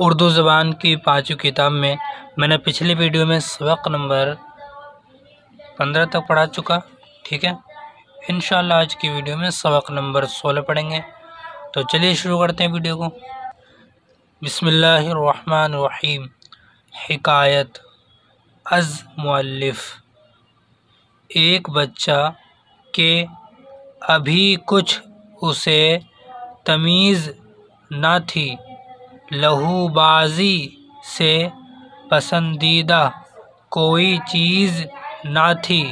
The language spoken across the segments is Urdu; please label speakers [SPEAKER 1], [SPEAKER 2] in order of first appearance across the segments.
[SPEAKER 1] اردو زبان کی پانچویں کتاب میں نے پچھلی ویڈیو میں سبق نمبر 15 تک پڑھا چکا، ٹھیک ہے۔ انشاءاللہ آج کی ویڈیو میں سبق نمبر 16 پڑھیں گے، تو چلیے شروع کرتے ہیں ویڈیو کو۔ بسم اللہ الرحمن الرحیم۔ حکایت از مؤلف۔ ایک بچہ کہ ابھی کچھ اسے تمیز نہ تھی، لہو بازی سے پسندیدہ کوئی چیز نہ تھی،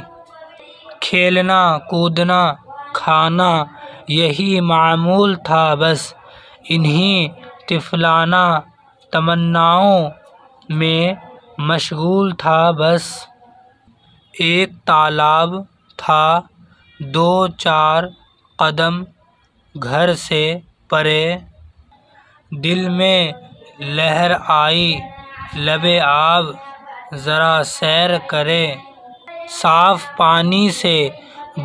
[SPEAKER 1] کھیلنا کودنا کھانا یہی معمول تھا، بس انہی طفلانہ تمناؤں میں مشغول تھا بس۔ ایک تالاب تھا 2-4 قدم گھر سے پرے، دل میں لہر آئی لبِ آب ذرا سیر کرے، صاف پانی سے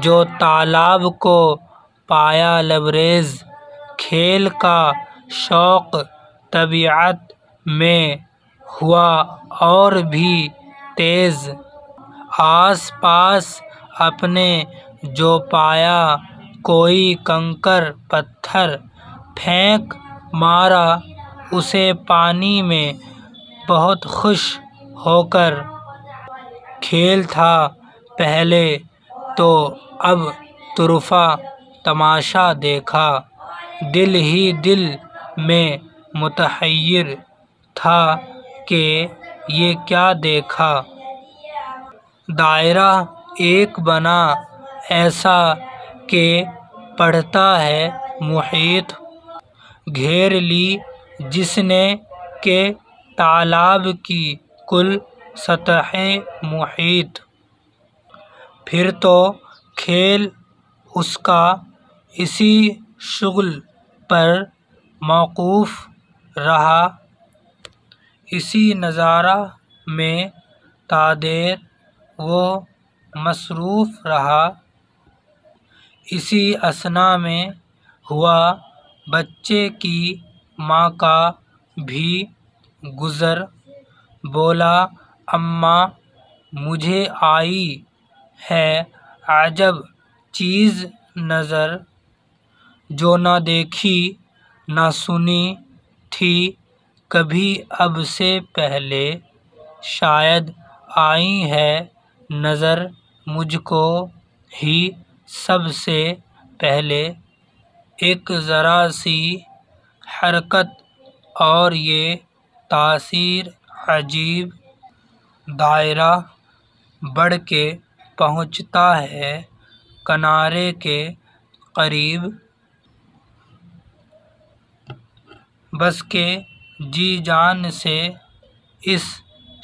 [SPEAKER 1] جو تالاب کو پایا لبریز، کھیل کا شوق طبیعت میں ہوا اور بھی تیز، آس پاس اپنے جو پایا کوئی کنکر پتھر پھینک مارا اسے پانی میں، بہت خوش ہو کر کھیل تھا پہلے تو اب طرفہ تماشا دیکھا، دل ہی دل میں متحیر تھا کہ یہ کیا دیکھا۔ دائرہ ایک بنا ایسا کہ پڑھتا ہے محیط، گھیر لی جس نے کہ تالاب کی کل سطح محیط، پھر تو کھیل اس کا اسی شغل پر موقوف رہا، اسی نظارہ میں تا دیر وہ مصروف رہا، اسی اثنا میں ہوا بچے کی ماں کا بھی گزر، بولا اماں مجھے آئی ہے عجب چیز نظر، جو نہ دیکھی نہ سنی تھی کبھی اب سے پہلے، شاید آئی ہے نظر مجھ کو ہی سب سے پہلے، ایک ذرا سی حرکت اور یہ تاثیر عجیب، دائرہ بڑھ کے پہنچتا ہے کنارے کے قریب، بس کہ جی جان سے اس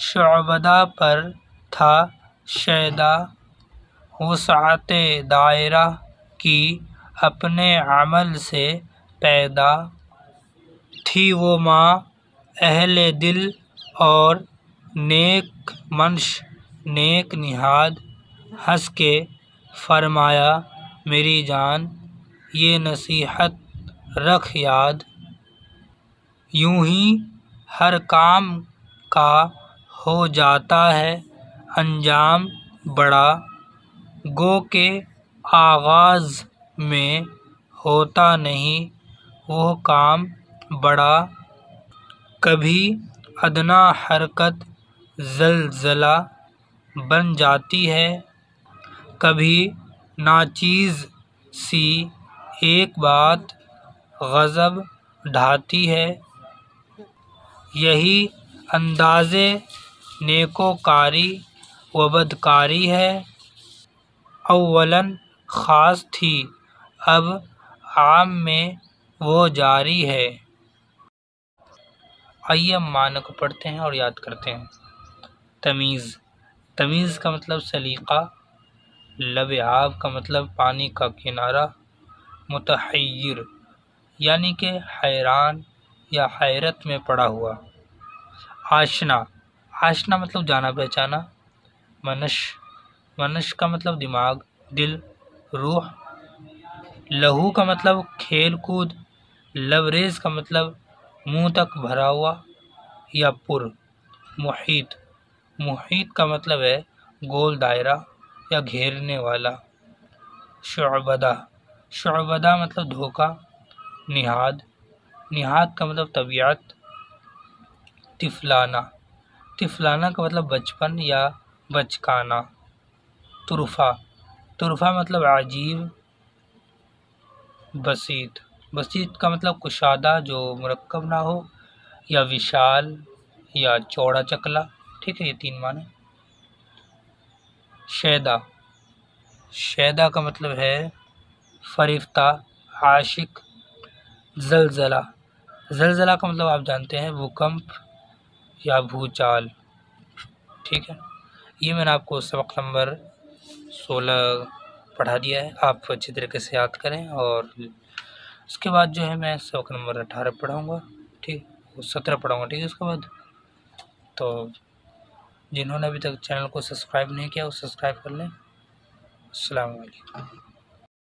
[SPEAKER 1] شعبدہ پر تھا شیدا، وسعت دائرہ کی اپنے عمل سے پیدا، تھی وہ ماں اہل دل اور نیک منش نیک نہاد، ہنس کے فرمایا میری جان یہ نصیحت رکھ یاد، یوں ہی ہر کام کا ہو جاتا ہے انجام بڑا، گو کہ آغاز میں ہوتا نہیں وہ کام بڑا، کبھی ادنیٰ حرکت زلزلہ بن جاتی ہے، کبھی ناچیز سی ایک بات غضب ڈھاتی ہے، یہی انداز نیکوکاری و بدکاری ہے، اولاً خاص تھی اب عام میں وہ جاری ہے۔ آئیے ہم معنی کو پڑھتے ہیں اور یاد کرتے ہیں۔ تمیز، تمیز کا مطلب سلیقہ، لبِ آب کا مطلب پانی کا کنارہ، متحیر یعنی کہ حیران یا حیرت میں پڑا ہوا، آشنا، آشنا مطلب جانا پہچانا، منش، منش کا مطلب دماغ دل روح، لہو کا مطلب کھیل کود، لبریز کا مطلب منہ تک بھرا ہوا، یا پر۔ محیط، محیط کا مطلب ہے گول دائرہ یا گھیرنے والا۔ شعبدہ، شعبدہ مطلب دھوکہ، نہاد، نہاد کا مطلب طبیعت۔ طفلانہ، طفلانہ کا مطلب بچپن یا بچکانا۔ طرفہ، طرفہ مطلب عجیب۔ بسیط، بسیط کا مطلب کشادہ جو مرکب نہ ہو، یا وشال یا چوڑا چکلا۔ ٹھیک ہے، یہ 3 معنی۔ شیدا، شیدا کا مطلب ہے فریفتہ، عاشق۔ زلزلہ، زلزلہ کا مطلب آپ جانتے ہیں بھوکمپ یا بھوچال۔ ٹھیک ہے، یہ میں نے آپ کو سبق نمبر 16 پڑھا دیا ہے، آپ اچھی طریقے سے یاد کریں، اور اس کے بعد جو ہے میں سبق نمبر 18 پڑھاؤں گا، ٹھیک، 17 پڑھاؤں گا، ٹھیک ہے۔ اس کے بعد تو جنہوں نے ابھی تک چینل کو سبسکرائب نہیں کیا وہ سبسکرائب کر لیں۔ السلام علیکم۔